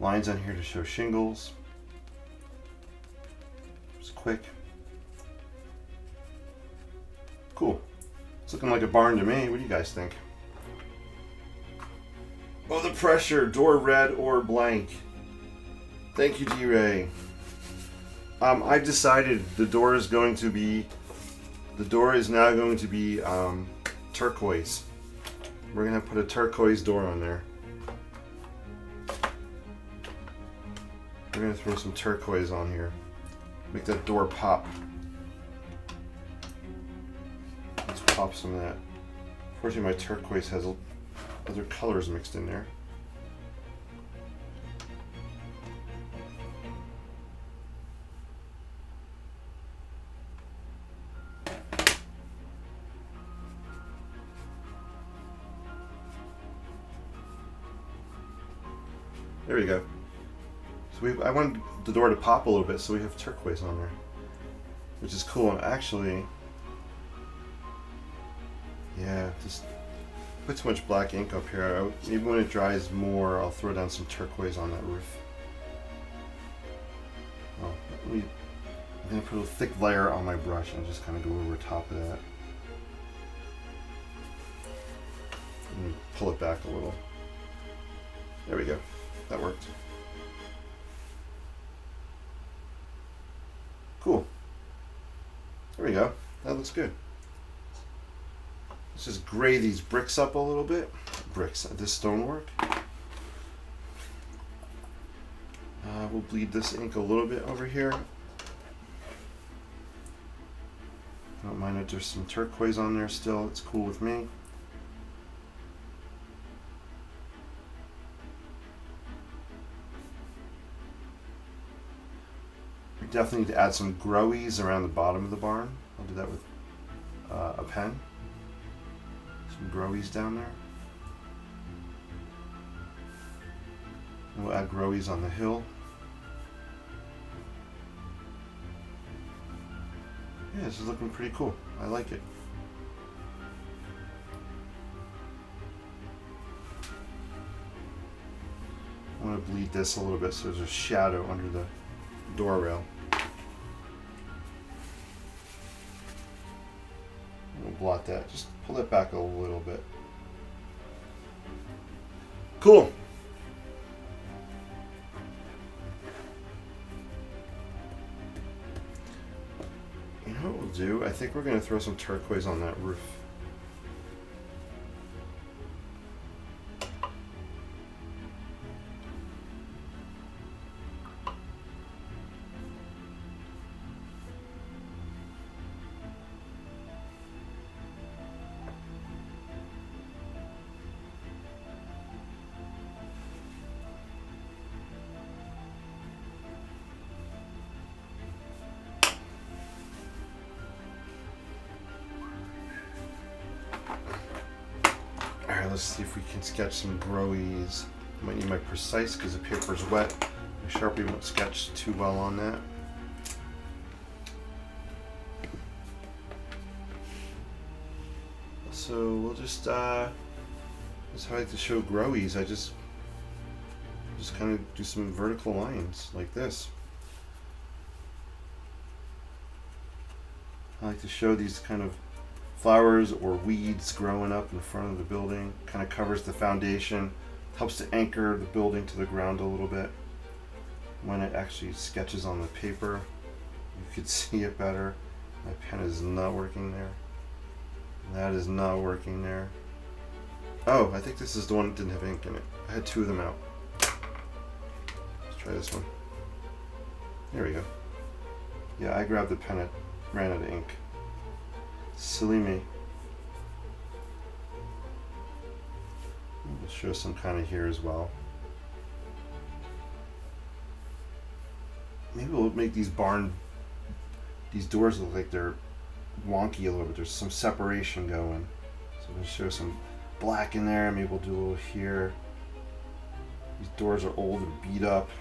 lines on here to show shingles. Just quick. Cool. It's looking like a barn to me. What do you guys think? Oh, the pressure. Door red or blank. Thank you, D-Ray. I've decided the door is now going to be turquoise. We're gonna put a turquoise door on there. We're gonna throw some turquoise on here. Make that door pop. Let's pop some of that. Unfortunately, my turquoise has other colors mixed in there. There we go. So I want the door to pop a little bit, so we have turquoise on there, which is cool. And actually, yeah, just put too much black ink up here. Maybe when it dries more, I'll throw down some turquoise on that roof. Oh, I'm gonna put a thick layer on my brush and just kind of go over top of that. pull it back a little. There we go. That worked. Cool. There we go. That looks good. Let's just gray these bricks up a little bit. Bricks, this stonework. We'll bleed this ink a little bit over here. I don't mind if there's some turquoise on there still. It's cool with me. We definitely need to add some growies around the bottom of the barn. I'll do that with a pen. Some growies down there. And we'll add growies on the hill. Yeah, this is looking pretty cool. I like it. I want to bleed this a little bit so there's a shadow under the door rail. We'll blot that. Just pull it back a little bit. Cool. You know what we'll do? I think we're going to throw some turquoise on that roof. Let's see if we can sketch some growies. I might need my precise because the paper's wet. My Sharpie won't sketch too well on that. So we'll just, that's how I like to show growies. I just kind of do some vertical lines like this. I like to show these kind of flowers or weeds growing up in front of the building. Kind of covers the foundation, helps to anchor the building to the ground a little bit. When it actually sketches on the paper, you could see it better. My pen is not working there. That is not working there. Oh, I think this is the one that didn't have ink in it. I had two of them out. Let's try this one. There we go. Yeah, I grabbed the pen, it ran out of ink. Silly me. We'll show some kind of here as well. Maybe we'll make these doors look like they're wonky a little bit. There's some separation going. So we'll show some black in there. Maybe we'll do a little here. These doors are old and beat up.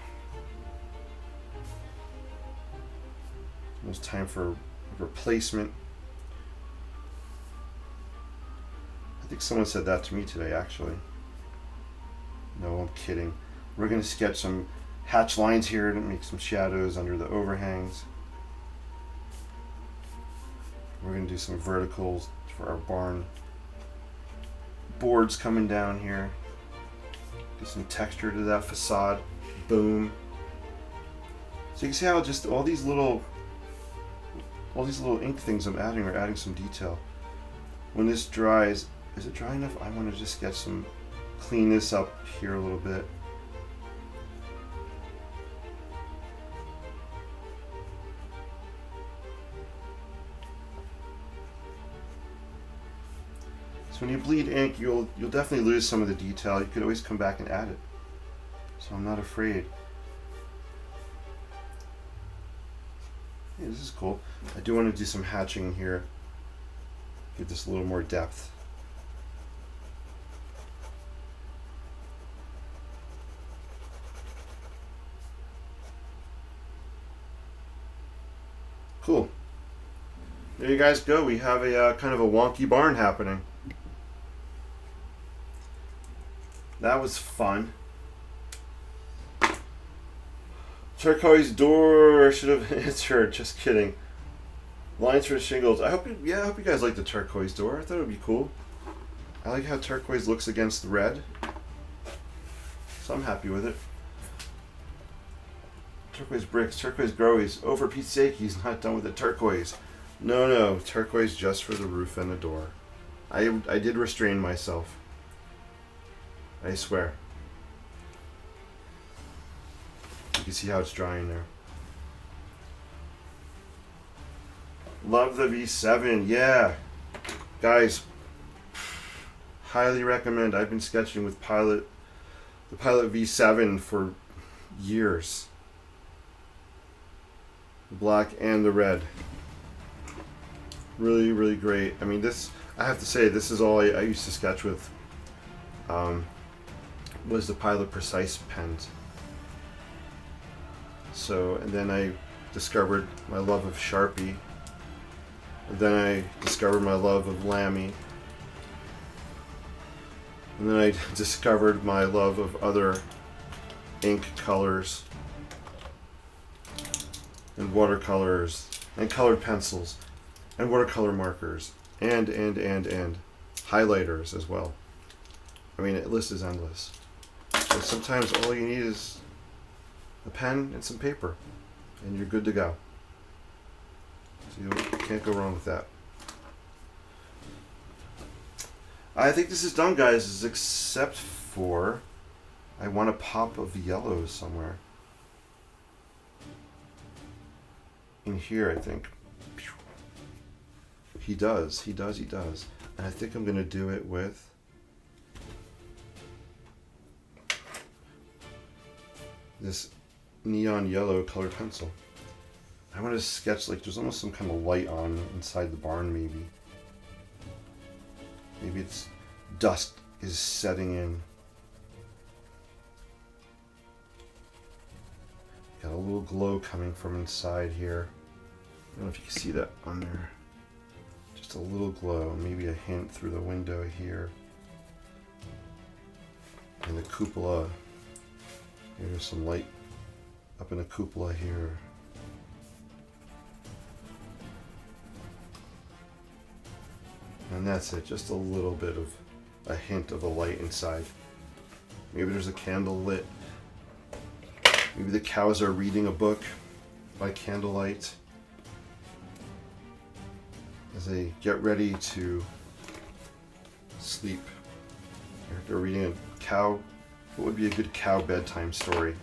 It's time for a replacement. I think someone said that to me today, actually. No, I'm kidding. We're going to sketch some hatch lines here to make some shadows under the overhangs. We're going to do some verticals for our barn boards coming down here. Get some texture to that facade. Boom. So you can see how just all these little ink things I'm adding are adding some detail. When this dries, is it dry enough? I want to just get some, clean this up here a little bit. So when you bleed ink, you'll definitely lose some of the detail. You could always come back and add it. So I'm not afraid. Hey, this is cool. I do want to do some hatching here. Give this a little more depth. Cool. There you guys go. We have a kind of a wonky barn happening. That was fun. Turquoise door should have answered. Just kidding. Lines for shingles. I hope you guys like the turquoise door. I thought it would be cool. I like how turquoise looks against the red. So I'm happy with it. Turquoise bricks, turquoise growies. Oh, for Pete's sake, he's not done with the turquoise. No, turquoise just for the roof and the door. I did restrain myself. I swear. You can see how it's drying there. Love the V7, yeah. Guys, highly recommend. I've been sketching with the Pilot V7 for years. The black and the red. Really, really great. I mean, this, I have to say, this is all I used to sketch with. Was the Pilot Precise pens. So, and then I discovered my love of Sharpie. And then I discovered my love of Lamy. And then I discovered my love of other ink colors and watercolors and colored pencils and watercolor markers and highlighters as well. I mean, the list is endless. So sometimes all you need is a pen and some paper and you're good to go. So you can't go wrong with that. I think this is done, guys, except for I want a pop of yellow somewhere. In here, I think. He does. And I think I'm going to do it with this neon yellow colored pencil. I want to sketch like there's almost some kind of light on inside the barn, maybe. Maybe it's dusk is setting in. Got a little glow coming from inside here. I don't know if you can see that on there. Just a little glow, maybe a hint through the window here. And the cupola. There's some light up in the cupola here. And that's it, just a little bit of a hint of a light inside. Maybe there's a candle lit. Maybe the cows are reading a book by candlelight as they get ready to sleep. They're reading a cow. What would be a good cow bedtime story?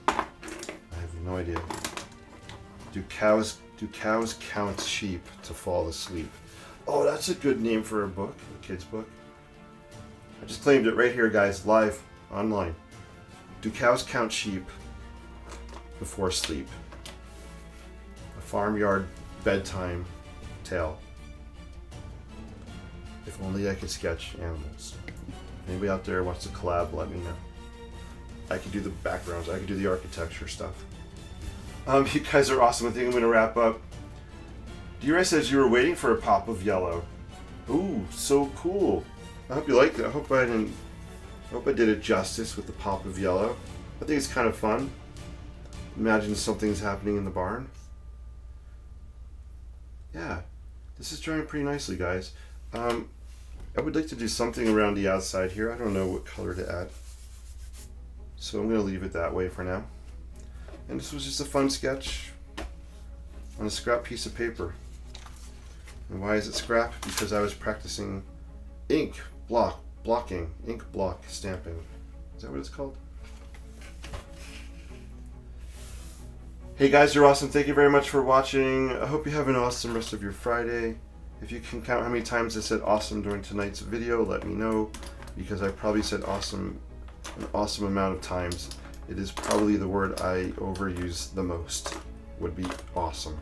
I have no idea. Do cows count sheep to fall asleep? Oh, that's a good name for a book, a kid's book. I just claimed it right here, guys, live, online. Do cows count sheep before sleep? A farmyard bedtime tale. If only I could sketch animals. Anybody out there wants to collab, let me know. I could do the backgrounds, I could do the architecture stuff. You guys are awesome. I think I'm going to wrap up. D-Ray says you were waiting for a pop of yellow. Ooh, so cool. I hope you liked it. I hope I did it justice with the pop of yellow. I think it's kind of fun. Imagine something's happening in the barn. Yeah, this is drying pretty nicely, guys. I would like to do something around the outside here. I don't know what color to add. So I'm going to leave it that way for now. And this was just a fun sketch on a scrap piece of paper. And why is it scrap? Because I was practicing ink block stamping. Is that what it's called? Hey guys, you're awesome. Thank you very much for watching. I hope you have an awesome rest of your Friday. If you can count how many times I said awesome during tonight's video, let me know, because I probably said awesome an awesome amount of times. It is probably the word I overuse the most, would be awesome.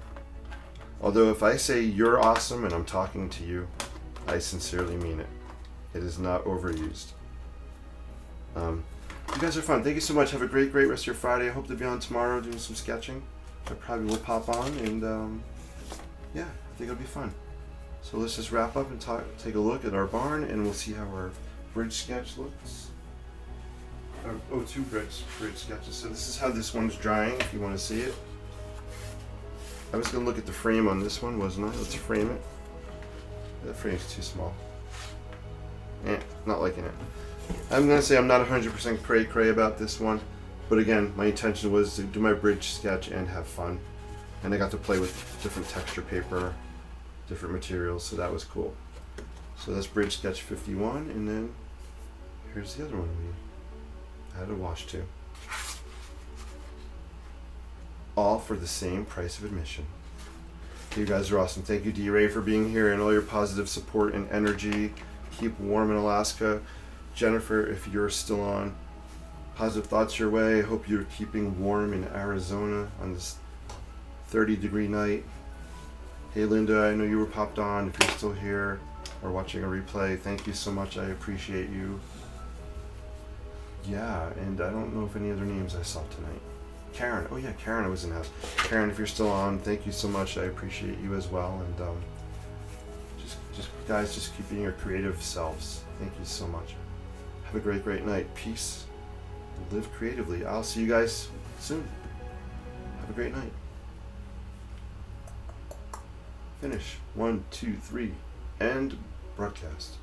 Although if I say you're awesome and I'm talking to you, I sincerely mean it. It is not overused. You guys are fun. Thank you so much. Have a great rest of your Friday. I hope to be on tomorrow doing some sketching. I probably will pop on, and yeah, I think it'll be fun. So let's just wrap up and take a look at our barn, and we'll see how our bridge sketch looks. Two bridge sketches. So this is how this one's drying, if you want to see it. I was going to look at the frame on this one, wasn't I? Let's frame it. That frame's too small. Not liking it. I'm going to say I'm not 100% cray about this one, but again, my intention was to do my bridge sketch and have fun. And I got to play with different texture paper, different materials, so that was cool. So that's bridge sketch 51, and then here's the other one we had to wash to. All for the same price of admission. You guys are awesome. Thank you, D-Ray, for being here and all your positive support and energy. Keep warm in Alaska. Jennifer, if you're still on, positive thoughts your way. I hope you're keeping warm in Arizona on this 30-degree night. Hey, Linda, I know you were popped on. If you're still here or watching a replay, thank you so much. I appreciate you. Yeah, and I don't know if any other names I saw tonight. Karen, oh yeah, Karen, I was in the house. Karen, if you're still on, thank you so much. I appreciate you as well. And just guys, just keep being your creative selves. Thank you so much. Have a great night. Peace. Live creatively. I'll see you guys soon. Have a great night. Finish. 1, 2, 3. End broadcast.